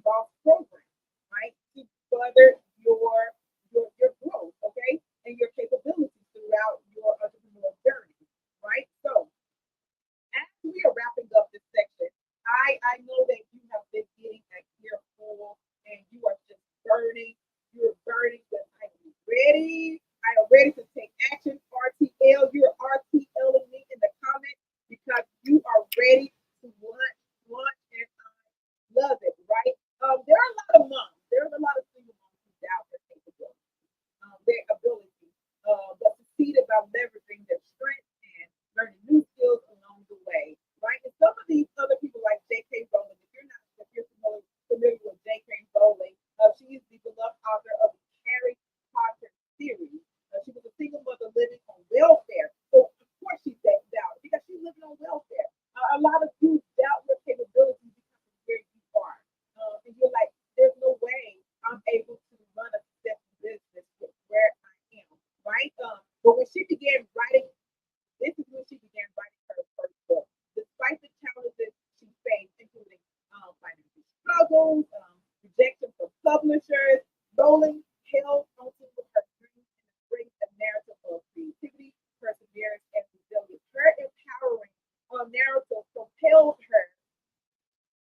Speaker 1: boss program, right? To further your growth, okay, and your capabilities throughout your entrepreneurial journey, right? So as we are wrapping up this section, I know that you have been getting a earful and you are just burning. You're burning, but I am ready. I am ready to take action. RTL, you're RTLing me in the comments because you are ready to launch, and I love it, right? There are a lot of moms. There's a lot of single moms who doubt their capability, their ability, but succeeded by leveraging their strengths and learning new skills along the way, right? And some of these other people, like J.K. Rowling, if you're familiar with J.K. Rowling, she is the beloved author of the Harry Potter series. She was a single mother living on welfare, so of course she's doubt because she's living on welfare. A lot of you doubt your capabilities because of where you are, and you're like, "There's no way I'm able to run a successful business with where I am." Right? But when she began writing, this is when she began writing her first book. Despite the challenges she faced, including financial struggles, rejection from publishers, Rowling held onto her dreams and embraced a narrative of creativity, perseverance, and resilience. Her empowering narrative propelled her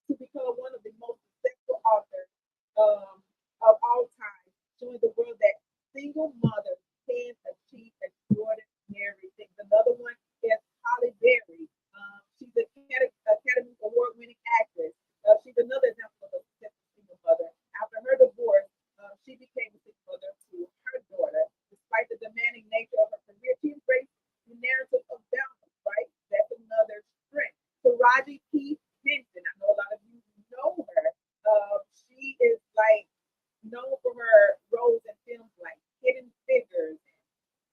Speaker 1: to become one of the most successful authors um, of all time, showing the world that single mothers can achieve extraordinary things. Another one is Holly Berry. She's an Academy Award winning actress. She's another example of a successful single mother. After her divorce, she became a single mother to her daughter. Despite the demanding nature of her career, she embraced the narrative of balance, right? That's another strength. Taraji P. Henson, I know a lot of you know her. She is like known for her roles in films like Hidden Figures,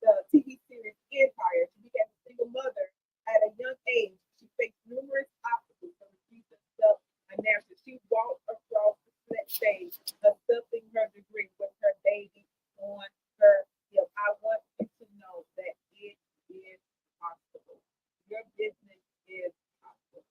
Speaker 1: the TV series Empire. She became a single mother at a young age. She faced numerous obstacles from refusing to accept a narrative. She walked across the set stage, accepting her degree with her baby on her hip. I want you to know that it is possible. Your business is possible.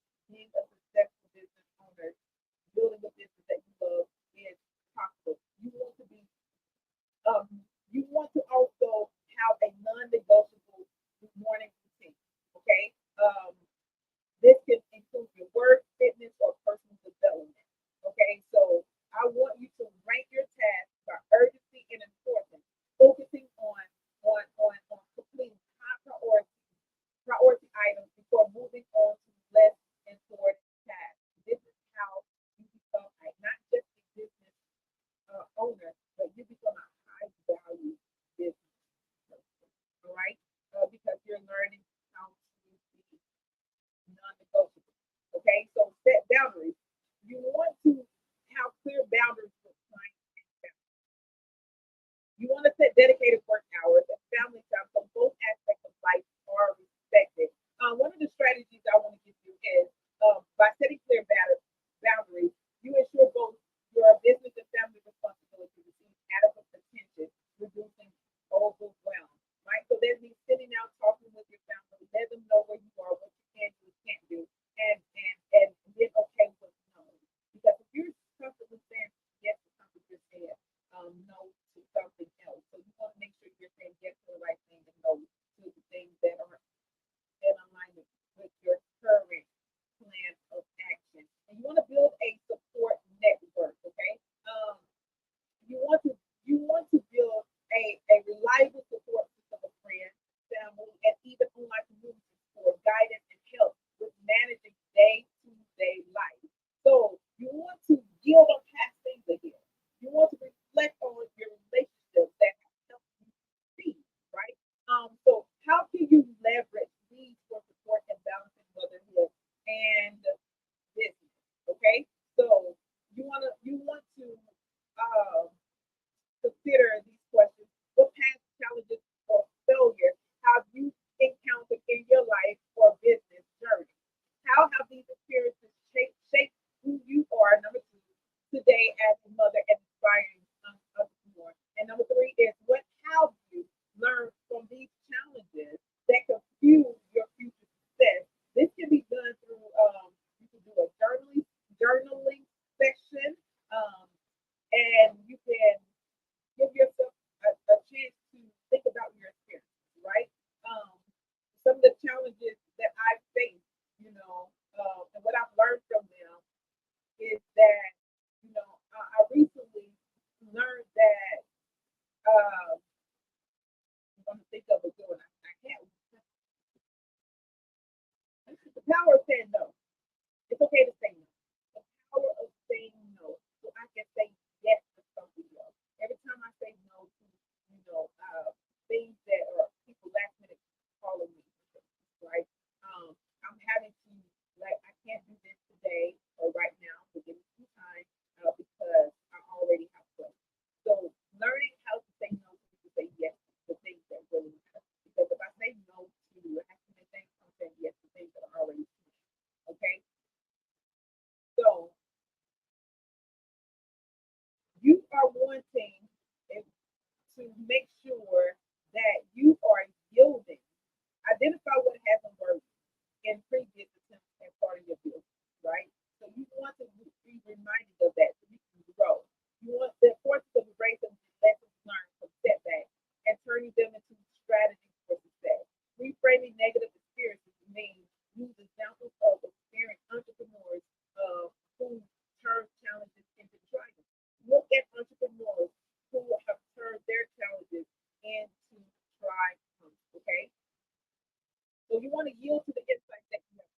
Speaker 1: ROI comes. Okay, so you want to yield to the insights that you have.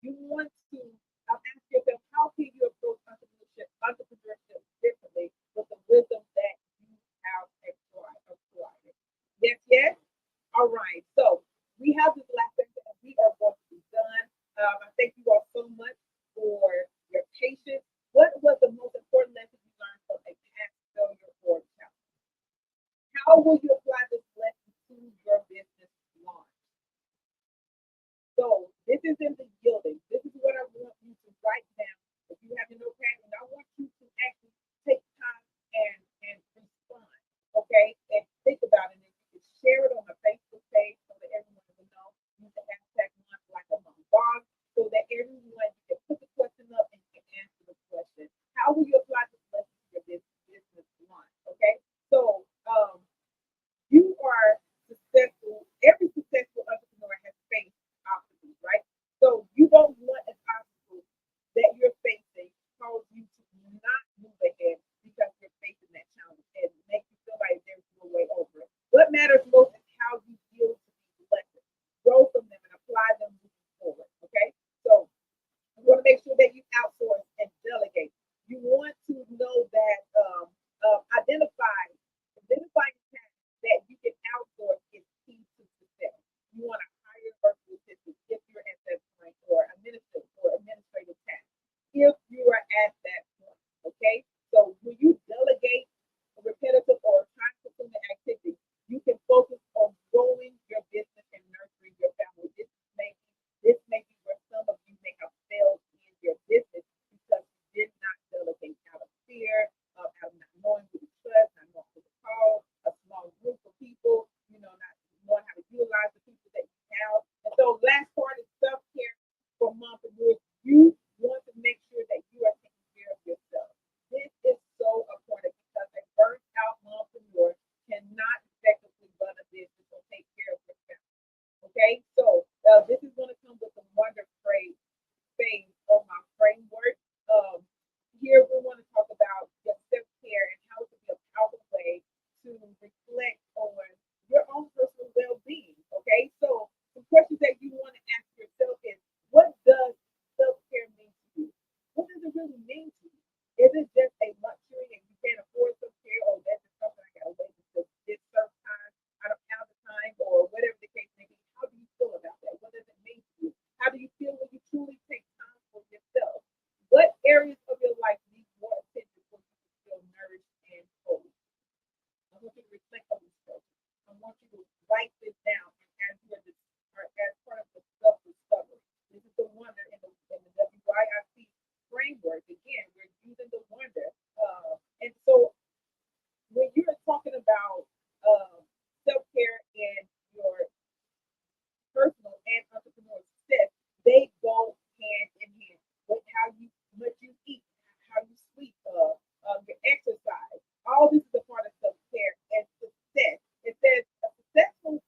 Speaker 1: You want to ask yourself, how can you approach entrepreneurship differently with the wisdom that you have acquired? Yes, yes. All right. So we have this last section and we are going to be done. I thank you all so much for your patience. What was the most important lesson you learned from a past failure or challenge? How will you apply this lesson to your business launch? So this is in the yielding. This is what I want you to write down. If you have your notepad, and I want you to actually take time and respond, okay? And think about it. And you can share it on the Facebook page so that everyone will know. Use the hashtag month like a month blog so that everyone you can put the question up and you can answer the question. How will you apply this lesson to your business launch? Okay. So you are successful. Every successful entrepreneur has faced obstacles, right? So you don't want an obstacle that you're facing cause you to not move ahead because you're facing that challenge and make you feel like there's no way over it. What matters most is how you deal with these lessons, grow from them, and apply them moving forward. Okay, so you want to make sure that you outsource and delegate. You want to know that identifying tasks that you can outsource is key to success. You want to hire virtual assistants if you're at that point, or administrative tasks if you are at that point. Okay, so when you delegate repetitive or time-consuming activities, you can focus on growing your business and nurturing your family. This may be where some of you may have failed in your business because you did not delegate out of fear, out of not knowing who to trust, not knowing who to call, a small group of people, not knowing how to utilize the people that you have. And so last part is self-care for mompreneurs. You want to make sure that you are taking care of yourself. This is so important because a burnt out mompreneur cannot effectively run a business or take care of yourself. Okay, so this is going to come with the wonder phrase phase of my framework. Um, Here we want to talk about your self care and how it can be a powerful way to reflect on your own personal well being. Okay, so some questions that you want to ask yourself is, what does self care mean to you? What does it really mean to you? Is it just a luxury and you can't afford self care, or that's just something I got to wait until this certain time out of time, or whatever the case may be? How do you feel about that? What does it mean to you? How do you feel when you truly take time for yourself? What areas of your life need more attention for you to feel nourished and whole? I want you to reflect on this question. I want you to write this down and as you are as part of the self discovery. This is the wonder in the WYIC framework. Again, we're using the wonder. And so when you're talking about self care in your personal and entrepreneurial success, they go hand in hand. What you eat, how you sleep, your exercise. All this is a part of self care and success. It says a successful,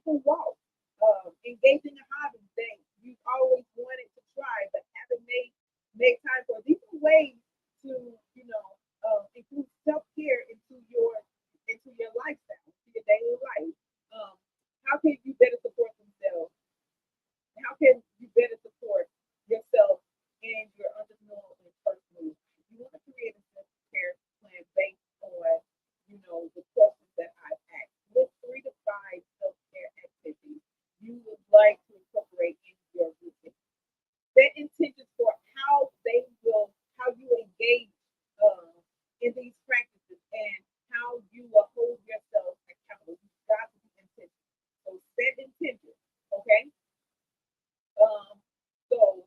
Speaker 1: mindful walk, engaging in hobbies that you've always wanted to try but haven't made time for. These are ways to, include self care into your lifestyle, into your daily life. Um, how can you better support themselves? How can you better support yourself and your entrepreneurial and personal life? You want to create a self care plan based on, the questions that I've asked. List 3 to 5 self care activities you would like to incorporate into your routine. Set intentions for how you engage uh, in these practices and how you will hold yourself accountable. You've got to be intentional. So set intentions, okay? So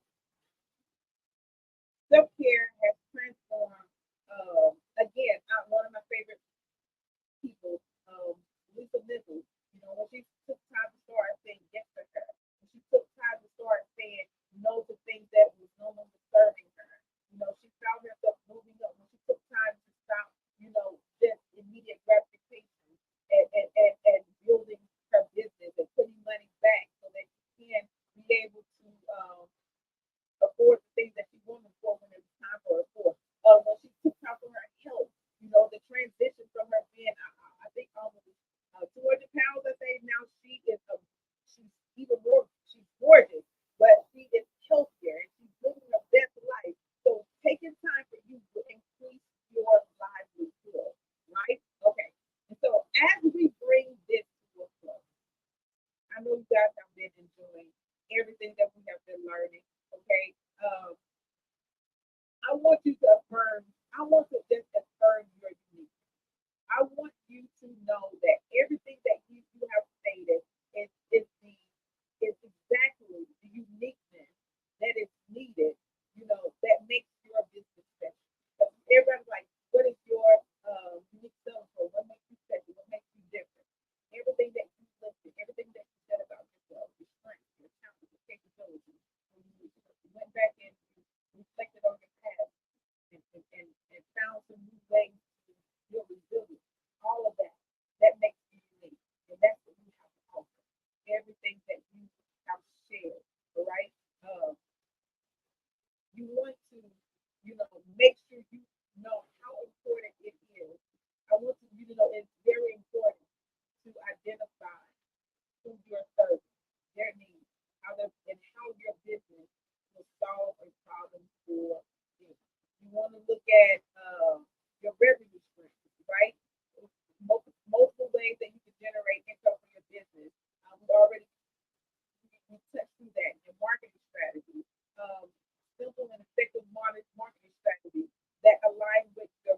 Speaker 1: self care has transformed. Again, one of my favorite people, Lisa Nichols. When she took time to start saying yes to her, when she took time to start saying no to things that was no longer serving her. She found herself moving up when she took time to stop, just immediate gratification and building her business and putting money back so that she can be able to afford the things that she wanted for when it was time for her for. When she took time for her health, the transition from her being, I think, almost 200 pounds. I say now she's even more, she's gorgeous, but she is healthier and she's living her best life. So taking time for you will increase your livelihood, right? Okay. And so as we bring this to a close, I know you guys have been enjoying everything that we have been learning. Okay. I want you to affirm, I want to just affirm your unique. I want you to know that everything that you have stated is exactly the uniqueness that is needed, that makes your business special. Everybody's like, what is your unique selling point? What makes you special? What makes you different? Everything that you listed, everything that you said about yourself, your strengths, your talents, your capabilities. When you went back and you reflected on your past and found some new ways to build resilience, all of that makes you unique. And that's what you have to offer. Everything that you have shared, all right? You want to, make sure you know how important it is. I want you to know it's very important to identify who you're serving, their needs, how your business will solve a problem for them. You want to look at your revenue streams, right? Multiple ways that you can generate income for your business. We already we touched through that. Your marketing strategy, um, simple and effective marketing strategies that align with your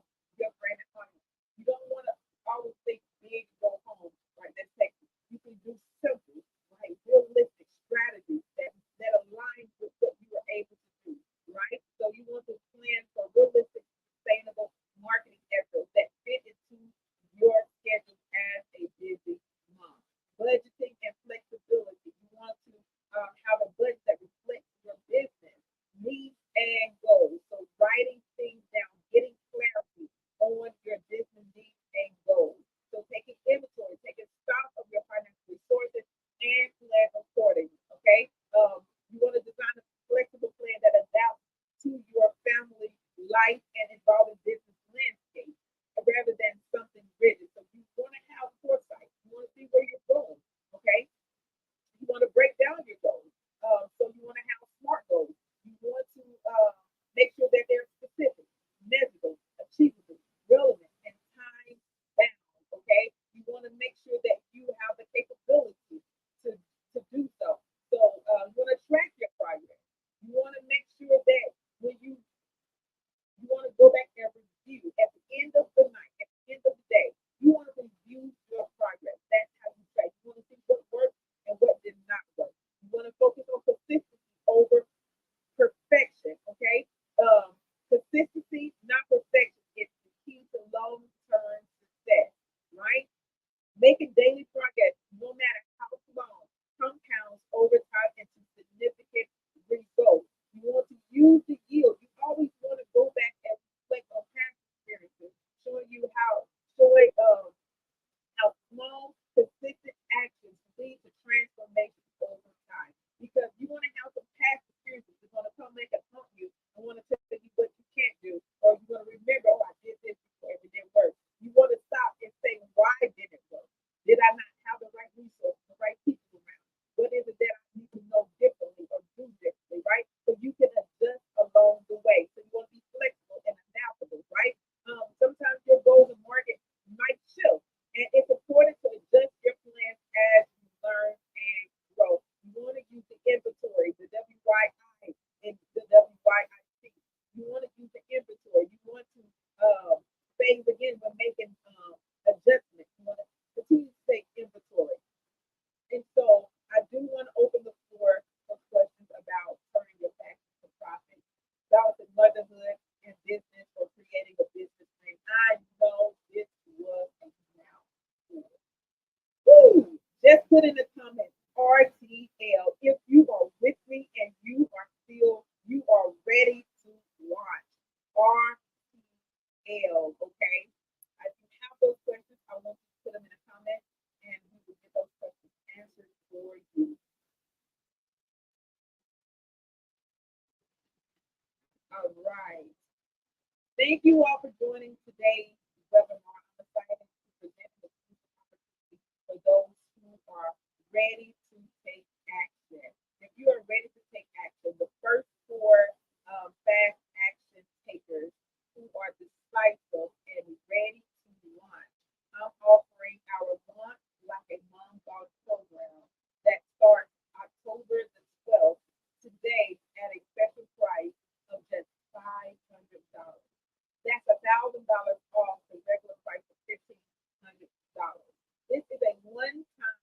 Speaker 1: brand and audience. You don't want to always think big, go home, right? That's sexy. You can do simple, right? Realistic strategies that align with what you are able to do, right? So you want to plan for realistic, sustainable marketing efforts that fit into your schedule as a busy mom. put in the comments RTL if you are with me and you are ready to launch RTL. Okay. If you have those questions, I want you to put them in the comments and we will get those questions answered for you. All right. Thank you all for joining today's webinar. I'm excited to present the opportunity for those who are ready to take action. If you are ready to take action, the first four fast action takers who are decisive and ready to launch, I'm offering our Launch Like a Mom Boss program that starts October the 12th today at a special price of just $500. That's $1,000 off the regular price of $1,500. This is a one-time,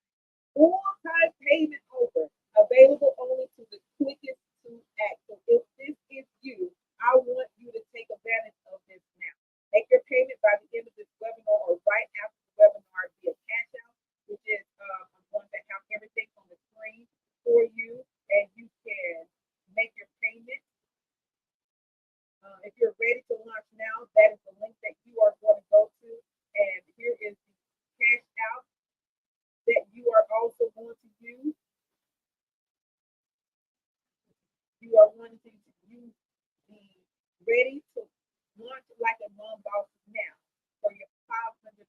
Speaker 1: full-time payment over, available only to the quickest to act. So if this is you, I want you to take advantage of this now. Make your payment by the end of this webinar or right after the webinar via Cash Out, which is I'm going to have everything on the screen for you, and you can make your payment. If you're ready to launch now, that is the link that you are going to go to. And here is the cash out that you are also going to use. You are wanting to use the ready to launch like a mom boss now for your $500.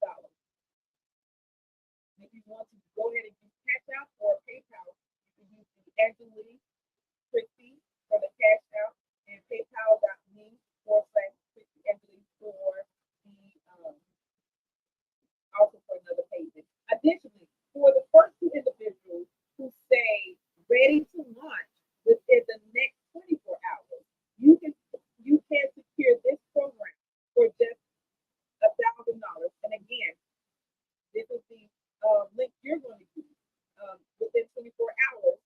Speaker 1: If you want to go ahead and use cash out or PayPal, you can use the Angeline Christie for the cash out and PayPal.me/Christie for the also for another payment. Additionally, for the first two individuals who say ready to launch within the next 24 hours, you can secure this program for just $1,000. And again, this is the link you're going to use within 24 hours.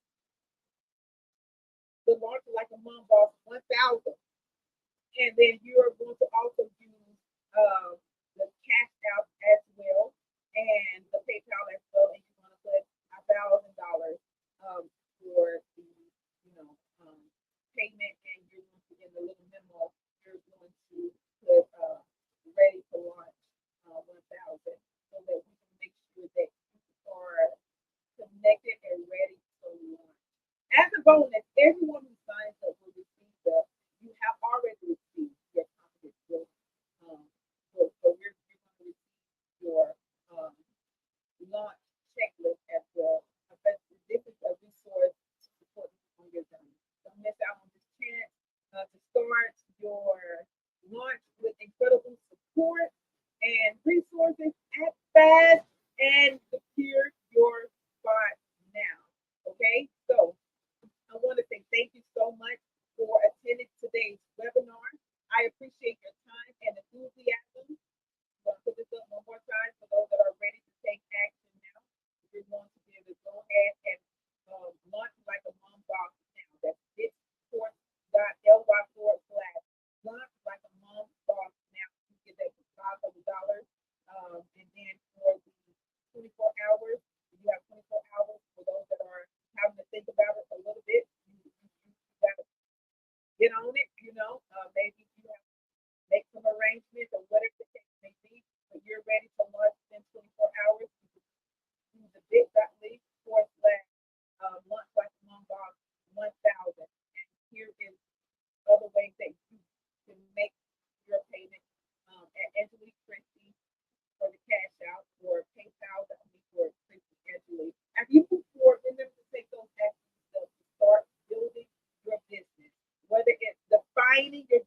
Speaker 1: The launch like a mom boss 1,000. And then you are going to also use the cash out as well and the PayPal as well, and you're going to put $1,000 for the payment, and you're going to in the little memo you're going to put ready to launch 1,000 so that we can make sure that you are connected and ready to launch. As a bonus, everyone who signs up will receive you have already received your confidence building book. So you're going to receive your launch checklist as well. This is a resource to support you on your journey. Don't miss out on this chance to start your launch with incredible support and resources at fast and secure your spot now. Okay, so I want to say thank you so much for attending today's webinar. I appreciate your time and enthusiasm. I'm going to put this up one more time for those that are ready to take action now. You're going to be able to go ahead and launch like a mom boss now. That's bit.ly/launch like a mom boss now. You get that for $500. And then for the 24 hours, you have 24 hours for those that are having to think about it a little bit. You got to get on it, maybe you have to make some arrangements or whatever the case may be, but you're ready to launch in 24 hours. You can use the bit.ly/launch like a mom boss 1,000. And here is other ways that you can make your payment at Angelique Christie for the cash out or PayPal.me for Christie Angelique. As you move forward, remember to take those action steps to start building your business, whether it's defining your